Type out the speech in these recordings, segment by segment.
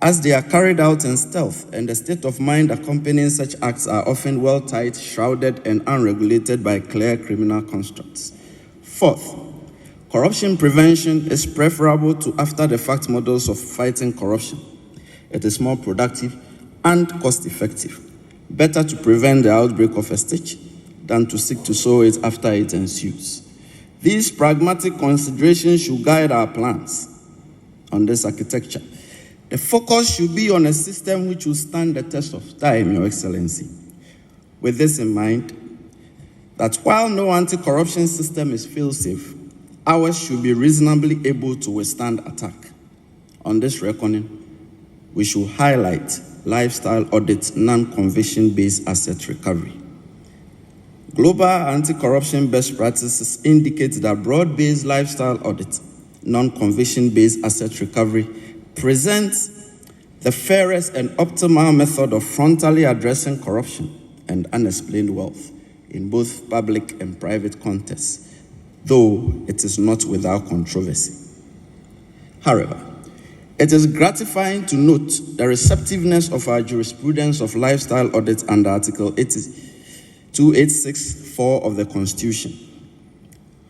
as they are carried out in stealth, and the state of mind accompanying such acts are often well-tied, shrouded, and unregulated by clear criminal constructs. Fourth, corruption prevention is preferable to after-the-fact models of fighting corruption. It is more productive and cost-effective. Better to prevent the outbreak of a stitch than to seek to sow it after it ensues. These pragmatic considerations should guide our plans on this architecture. The focus should be on a system which will stand the test of time, Your Excellency. With this in mind, that while no anti-corruption system is fail-safe, ours should be reasonably able to withstand attack. On this reckoning, we should highlight lifestyle audit non-conviction-based asset recovery. Global anti-corruption best practices indicate that broad-based lifestyle audit non-conviction-based asset recovery presents the fairest and optimal method of frontally addressing corruption and unexplained wealth in both public and private contexts, though it is not without controversy. However, it is gratifying to note the receptiveness of our jurisprudence of lifestyle audits under Article 2864 of the Constitution.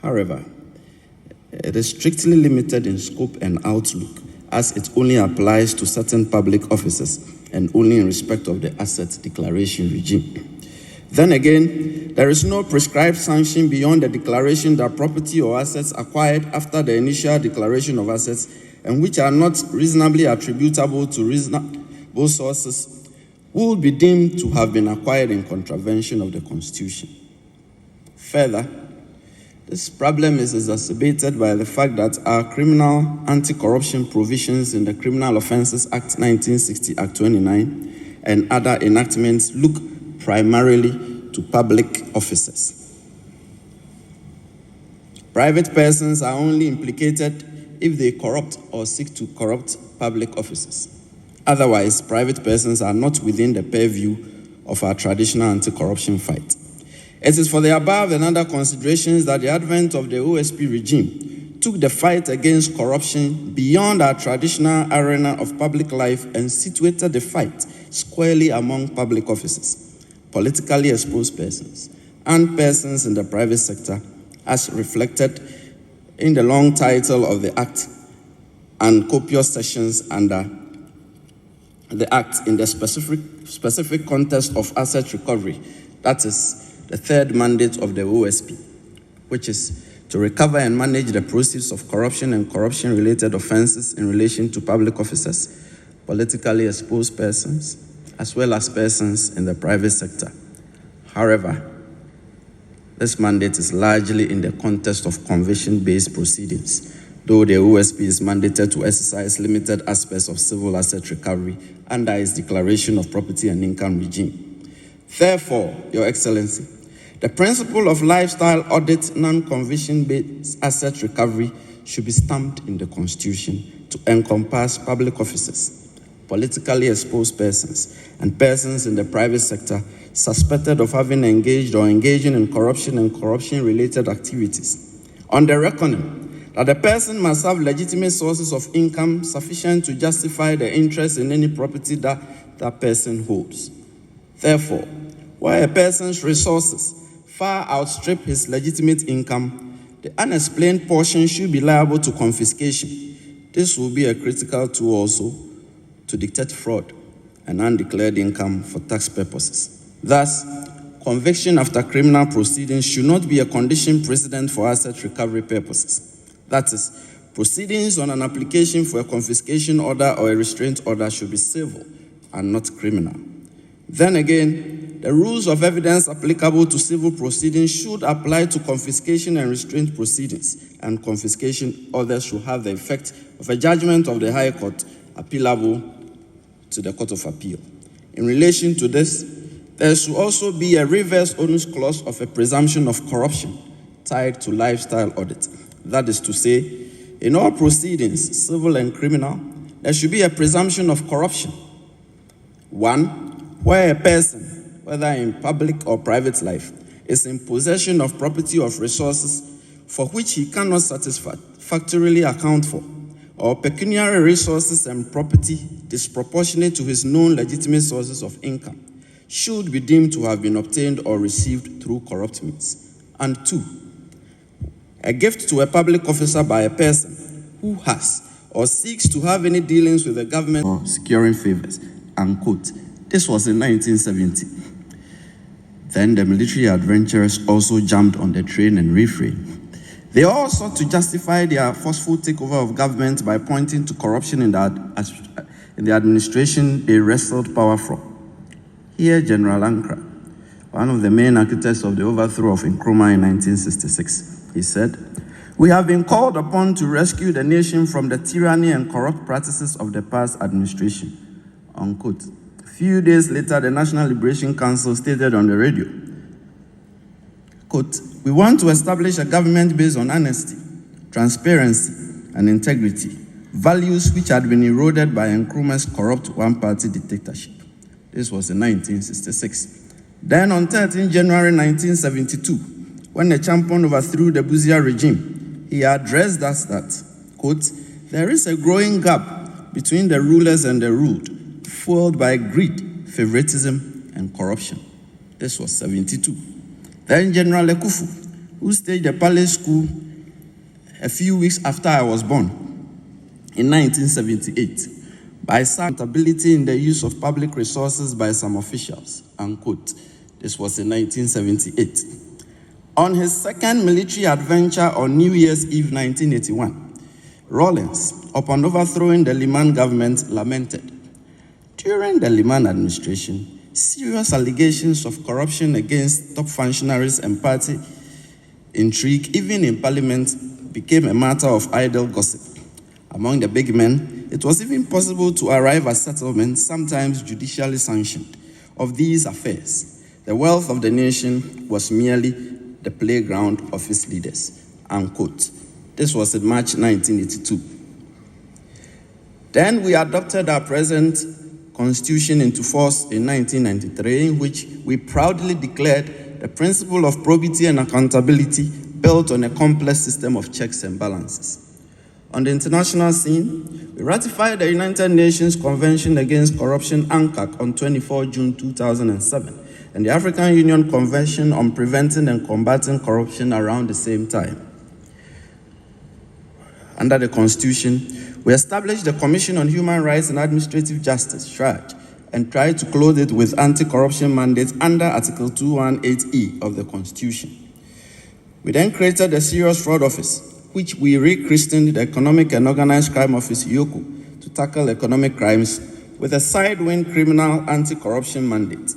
However, it is strictly limited in scope and outlook, as it only applies to certain public offices and only in respect of the asset declaration regime. Then again, there is no prescribed sanction beyond the declaration that property or assets acquired after the initial declaration of assets and which are not reasonably attributable to reasonable sources will be deemed to have been acquired in contravention of the Constitution. Further, this problem is exacerbated by the fact that our criminal anti-corruption provisions in the Criminal Offences Act 1960, Act 29, and other enactments look primarily to public officers. Private persons are only implicated if they corrupt or seek to corrupt public officers. Otherwise, private persons are not within the purview of our traditional anti-corruption fight. It is for the above and other considerations that the advent of the OSP regime took the fight against corruption beyond our traditional arena of public life and situated the fight squarely among public officers, politically exposed persons, and persons in the private sector, as reflected in the long title of the Act and copious sections under the Act in the specific context of asset recovery, that is, the third mandate of the OSP, which is to recover and manage the proceeds of corruption and corruption-related offenses in relation to public officers, politically exposed persons, as well as persons in the private sector. However, this mandate is largely in the context of conviction-based proceedings, though the OSP is mandated to exercise limited aspects of civil asset recovery under its declaration of property and income regime. Therefore, Your Excellency, the principle of lifestyle audit non-conviction-based asset recovery should be stamped in the Constitution to encompass public officers, politically exposed persons, and persons in the private sector suspected of having engaged or engaging in corruption and corruption-related activities. On the reckoning that the person must have legitimate sources of income sufficient to justify the interest in any property that that person holds. Therefore, where a person's resources far outstrip his legitimate income, the unexplained portion should be liable to confiscation. This will be a critical tool also to detect fraud and undeclared income for tax purposes. Thus, conviction after criminal proceedings should not be a condition precedent for asset recovery purposes. That is, proceedings on an application for a confiscation order or a restraint order should be civil and not criminal. Then again, the rules of evidence applicable to civil proceedings should apply to confiscation and restraint proceedings, and confiscation orders should have the effect of a judgment of the High Court appealable to the Court of Appeal. In relation to this, there should also be a reverse onus clause of a presumption of corruption tied to lifestyle audit. That is to say, in all proceedings, civil and criminal, there should be a presumption of corruption. One, where a person, whether in public or private life, is in possession of property or resources for which he cannot satisfactorily account for, or pecuniary resources and property disproportionate to his known legitimate sources of income should be deemed to have been obtained or received through corrupt means. And 2, a gift to a public officer by a person who has or seeks to have any dealings with the government or securing favors, unquote. This was in 1970. Then the military adventurers also jumped on the train and refrained. They all sought to justify their forceful takeover of government by pointing to corruption in the administration they wrestled power from. Here, General Ankra, one of the main architects of the overthrow of Nkrumah in 1966, he said, "We have been called upon to rescue the nation from the tyranny and corrupt practices of the past administration," unquote. A few days later, the National Liberation Council stated on the radio, quote, "We want to establish a government based on honesty, transparency, and integrity, values which had been eroded by Nkrumah's corrupt one-party dictatorship." This was in 1966. Then on 13 January 1972, when the champion overthrew the Buzia regime, he addressed us that, quote, "There is a growing gap between the rulers and the ruled, fueled by greed, favoritism, and corruption." This was 72. Then General Ekufu, who staged the palace coup a few weeks after I was born, in 1978, by some accountability in the use of public resources by some officials, unquote. This was in 1978. On his second military adventure on New Year's Eve 1981, Rawlins, upon overthrowing the Liman government, lamented, "During the Liman administration, serious allegations of corruption against top functionaries and party intrigue, even in parliament, became a matter of idle gossip. Among the big men, it was even possible to arrive at settlements, sometimes judicially sanctioned, of these affairs. The wealth of the nation was merely the playground of its leaders," unquote. This was in March 1982. Then we adopted our present Constitution into force in 1993, in which we proudly declared the principle of probity and accountability built on a complex system of checks and balances. On the international scene, we ratified the United Nations Convention Against Corruption, UNCAC, on 24 June 2007, and the African Union Convention on Preventing and Combating Corruption around the same time. Under the Constitution, we established the Commission on Human Rights and Administrative Justice, SHRAJ, and tried to clothe it with anti-corruption mandates under Article 218E of the Constitution. We then created the Serious Fraud Office, which we rechristened the Economic and Organized Crime Office, EOCO, to tackle economic crimes with a sidewind criminal anti-corruption mandate.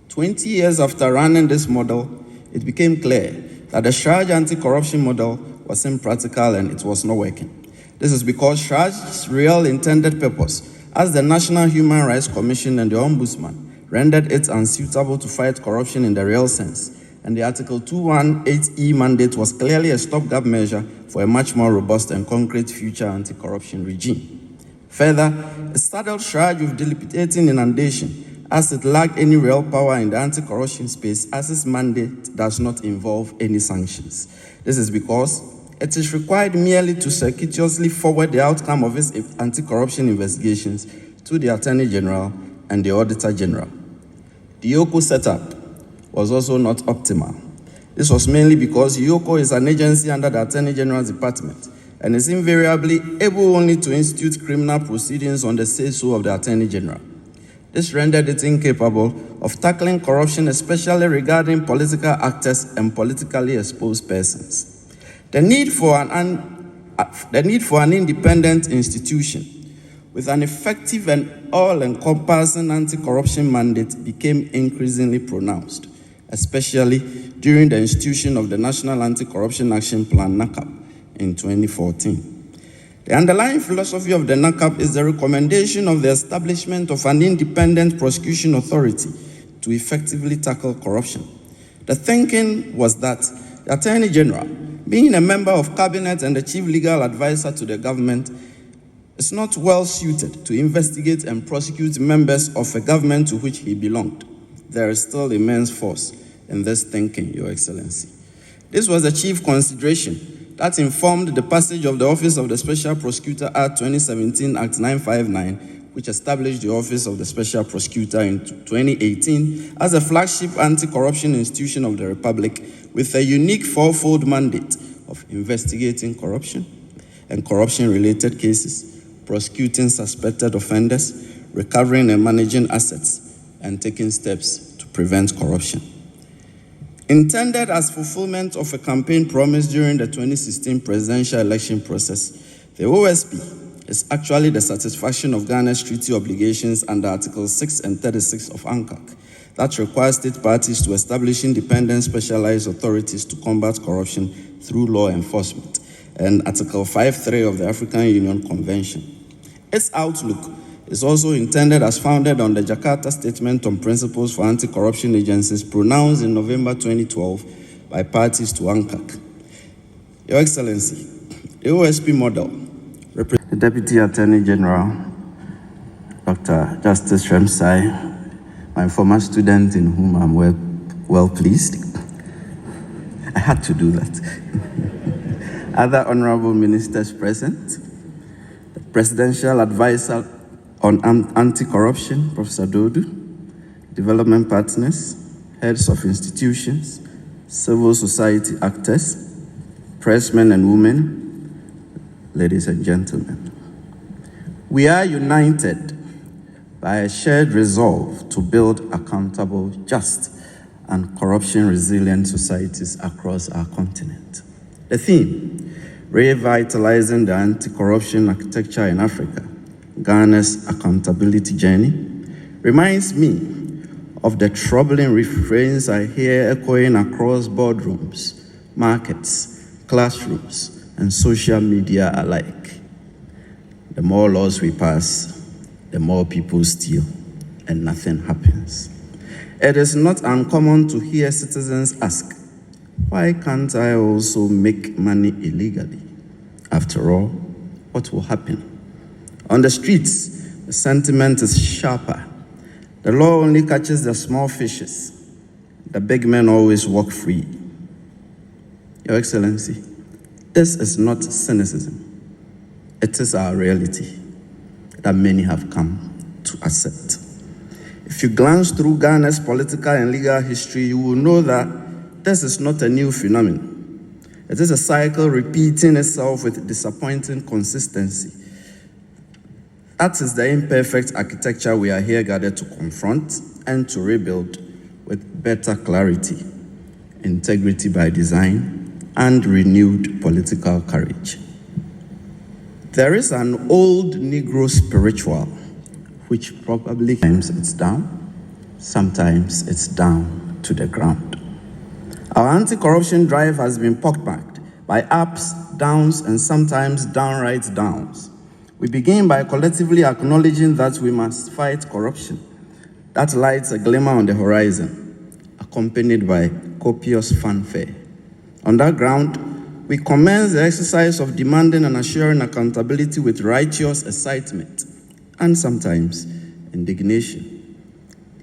20 years after running this model, it became clear that the SHRAJ anti-corruption model was impractical and it was not working. This is because SHRAJ's real intended purpose, as the National Human Rights Commission and the Ombudsman, rendered it unsuitable to fight corruption in the real sense, and the Article 218E mandate was clearly a stopgap measure for a much more robust and concrete future anti-corruption regime. Further, it saddled SHRAJ with dilapidating inundation, as it lacked any real power in the anti-corruption space, as its mandate does not involve any sanctions. This is because it is required merely to circuitously forward the outcome of its anti-corruption investigations to the Attorney General and the Auditor General. The EOCO setup was also not optimal. This was mainly because EOCO is an agency under the Attorney General's Department and is invariably able only to institute criminal proceedings on the say-so of the Attorney General. This rendered it incapable of tackling corruption, especially regarding political actors and politically exposed persons. The need for an independent institution with an effective and all-encompassing anti-corruption mandate became increasingly pronounced, especially during the institution of the National Anti-Corruption Action Plan, NACAP, in 2014. The underlying philosophy of the NACAP is the recommendation of the establishment of an independent prosecution authority to effectively tackle corruption. The thinking was that the Attorney General, being a member of Cabinet and the chief legal advisor to the government, is not well suited to investigate and prosecute members of a government to which he belonged. There is still immense force in this thinking, Your Excellency. This was the chief consideration that informed the passage of the Office of the Special Prosecutor Act 2017, Act 959, which established the Office of the Special Prosecutor in 2018 as a flagship anti-corruption institution of the Republic with a unique fourfold mandate of investigating corruption and corruption-related cases, prosecuting suspected offenders, recovering and managing assets, and taking steps to prevent corruption. Intended as fulfillment of a campaign promise during the 2016 presidential election process, the OSP is actually the satisfaction of Ghana's treaty obligations under Articles 6 and 36 of ANCAC that requires state parties to establish independent specialized authorities to combat corruption through law enforcement, and Article 5.3 of the African Union Convention. Its outlook is also intended as founded on the Jakarta Statement on Principles for Anti-Corruption Agencies pronounced in November 2012 by parties to ANCAC. Your Excellency, the OSP model, the Deputy Attorney General, Dr. Justice Remsai, my former student in whom I'm well pleased. I had to do that. Other honorable ministers present, the Presidential Advisor on Anti-Corruption, Professor Dodu, development partners, heads of institutions, civil society actors, pressmen and women, ladies and gentlemen. We are united by a shared resolve to build accountable, just, and corruption-resilient societies across our continent. The theme, revitalizing the anti-corruption architecture in Africa, Ghana's accountability journey, reminds me of the troubling refrains I hear echoing across boardrooms, markets, classrooms, and social media alike. The more laws we pass, the more people steal, and nothing happens. It is not uncommon to hear citizens ask, why can't I also make money illegally? After all, what will happen? On the streets, the sentiment is sharper. The law only catches the small fishes. The big men always walk free. Your Excellency, this is not cynicism. It is our reality that many have come to accept. If you glance through Ghana's political and legal history, you will know that this is not a new phenomenon. It is a cycle repeating itself with disappointing consistency. That is the imperfect architecture we are here gathered to confront and to rebuild with better clarity, integrity by design, and renewed political courage. There is an old Negro spiritual, which probably sometimes it's down, sometimes it's down to the ground. Our anti-corruption drive has been pockmarked by ups, downs, and sometimes downright downs. We begin by collectively acknowledging that we must fight corruption. That lights a glimmer on the horizon, accompanied by copious fanfare. On that ground, we commence the exercise of demanding and assuring accountability with righteous excitement and sometimes indignation.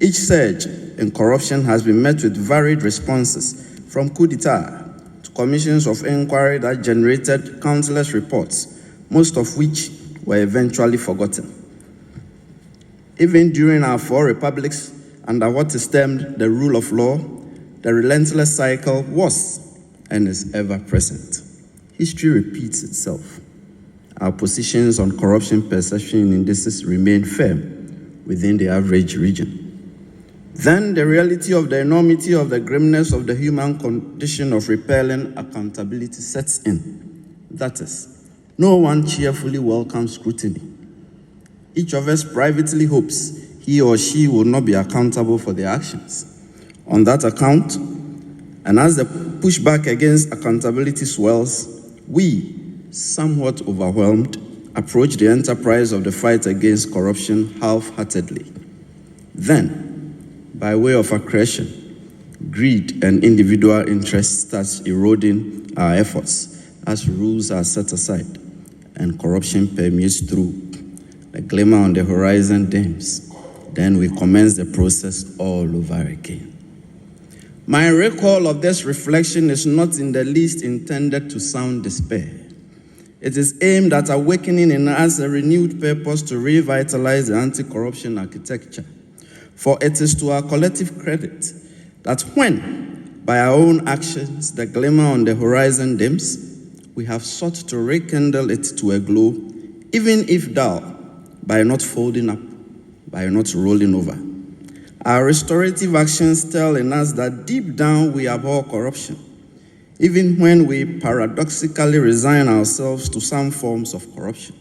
Each surge in corruption has been met with varied responses, from coup d'etat to commissions of inquiry that generated countless reports, most of which were eventually forgotten. Even during our 4 republics, under what is termed the rule of law, the relentless cycle was and is ever present. History repeats itself. Our positions on corruption perception indices remain firm within the average region. Then the reality of the enormity of the grimness of the human condition of repelling accountability sets in. That is, no one cheerfully welcomes scrutiny. Each of us privately hopes he or she will not be accountable for their actions. On that account, and as the pushback against accountability swells, we, somewhat overwhelmed, approach the enterprise of the fight against corruption half-heartedly. Then, by way of aggression, greed and individual interest starts eroding our efforts as rules are set aside and corruption permeates through. The glimmer on the horizon dims. Then we commence the process all over again. My recall of this reflection is not in the least intended to sound despair. It is aimed at awakening in us a renewed purpose to revitalize the anti-corruption architecture. For it is to our collective credit that when, by our own actions, the glimmer on the horizon dims, we have sought to rekindle it to a glow, even if dull, by not folding up, by not rolling over. Our restorative actions tell in us that deep down we abhor corruption, even when we paradoxically resign ourselves to some forms of corruption.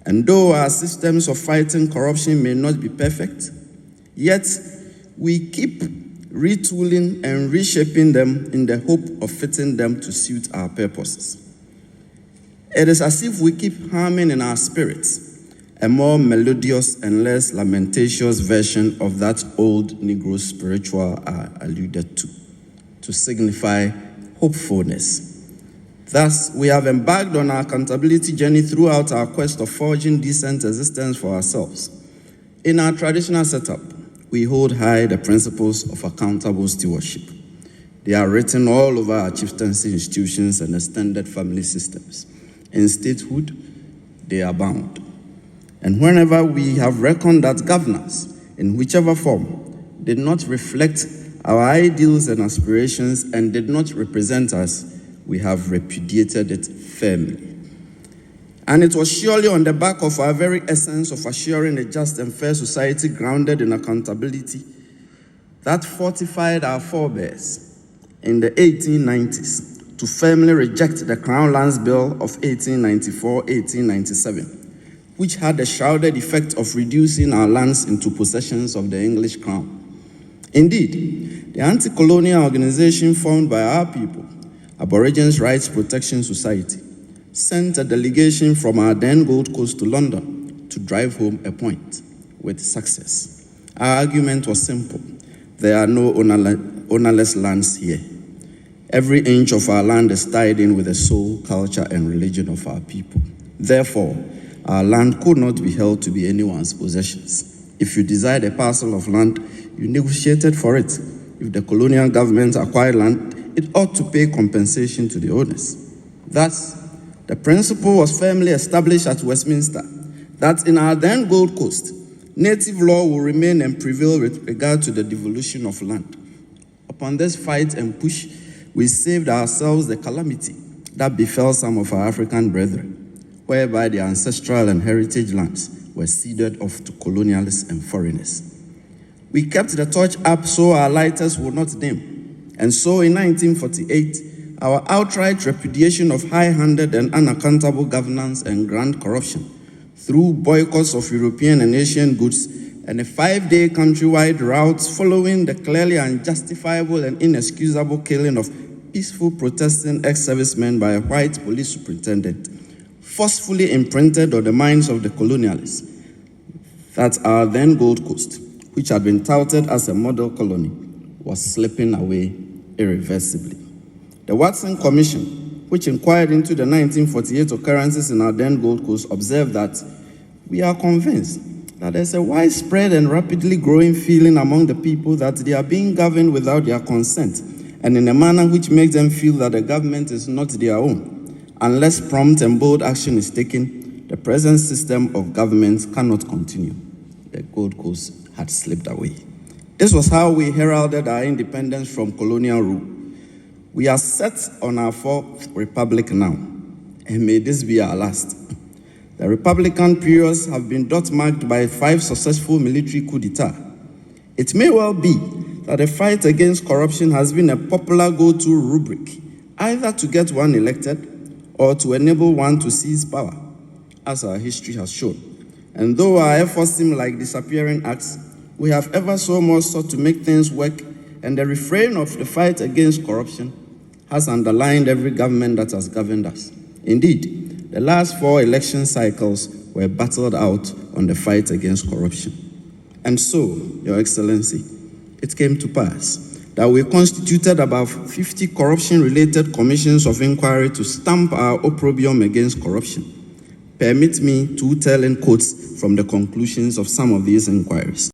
And though our systems of fighting corruption may not be perfect, yet we keep retooling and reshaping them in the hope of fitting them to suit our purposes. It is as if we keep humming in our spirits a more melodious and less lamentatious version of that old Negro spiritual I alluded to signify hopefulness. Thus, we have embarked on our accountability journey throughout our quest of forging decent existence for ourselves. In our traditional setup, we hold high the principles of accountable stewardship. They are written all over our chieftaincy institutions and extended family systems. In statehood, they abound. And whenever we have reckoned that governance, in whichever form, did not reflect our ideals and aspirations and did not represent us, we have repudiated it firmly. And it was surely on the back of our very essence of assuring a just and fair society grounded in accountability that fortified our forebears in the 1890s to firmly reject the Crown Lands Bill of 1894-1897, which had the shrouded effect of reducing our lands into possessions of the English Crown. Indeed, the anti-colonial organization formed by our people, Aborigines Rights Protection Society, sent a delegation from our then Gold Coast to London to drive home a point with success. Our argument was simple. There are no ownerless lands here. Every inch of our land is tied in with the soul, culture, and religion of our people. Therefore, our land could not be held to be anyone's possessions. If you desired a parcel of land, you negotiated for it. If the colonial government acquired land, it ought to pay compensation to the owners. Thus, the principle was firmly established at Westminster that in our then Gold Coast, native law will remain and prevail with regard to the devolution of land. Upon this fight and push, we saved ourselves the calamity that befell some of our African brethren, whereby their ancestral and heritage lands were ceded off to colonialists and foreigners. We kept the torch up so our lighters would not dim. And so in 1948, our outright repudiation of high-handed and unaccountable governance and grand corruption through boycotts of European and Asian goods and a 5-day countrywide rout following the clearly unjustifiable and inexcusable killing of peaceful protesting ex-servicemen by a white police superintendent, forcefully imprinted on the minds of the colonialists that our then Gold Coast, which had been touted as a model colony, was slipping away irreversibly. The Watson Commission, which inquired into the 1948 occurrences in our then Gold Coast, observed that we are convinced that there's a widespread and rapidly growing feeling among the people that they are being governed without their consent and in a manner which makes them feel that the government is not their own. Unless prompt and bold action is taken, the present system of government cannot continue. The Gold Coast had slipped away. This was how we heralded our independence from colonial rule. We are set on our 4th republic now, and may this be our last. The Republican periods have been dot-marked by 5 successful military coups d'etat. It may well be that the fight against corruption has been a popular go-to rubric, either to get one elected or to enable one to seize power, as our history has shown. And though our efforts seem like disappearing acts, we have ever so much sought to make things work, and the refrain of the fight against corruption has underlined every government that has governed us. Indeed, the last 4 election cycles were battled out on the fight against corruption. And so, Your Excellency, it came to pass that we constituted about 50 corruption-related commissions of inquiry to stamp our opprobrium against corruption. Permit me to tell in quotes from the conclusions of some of these inquiries.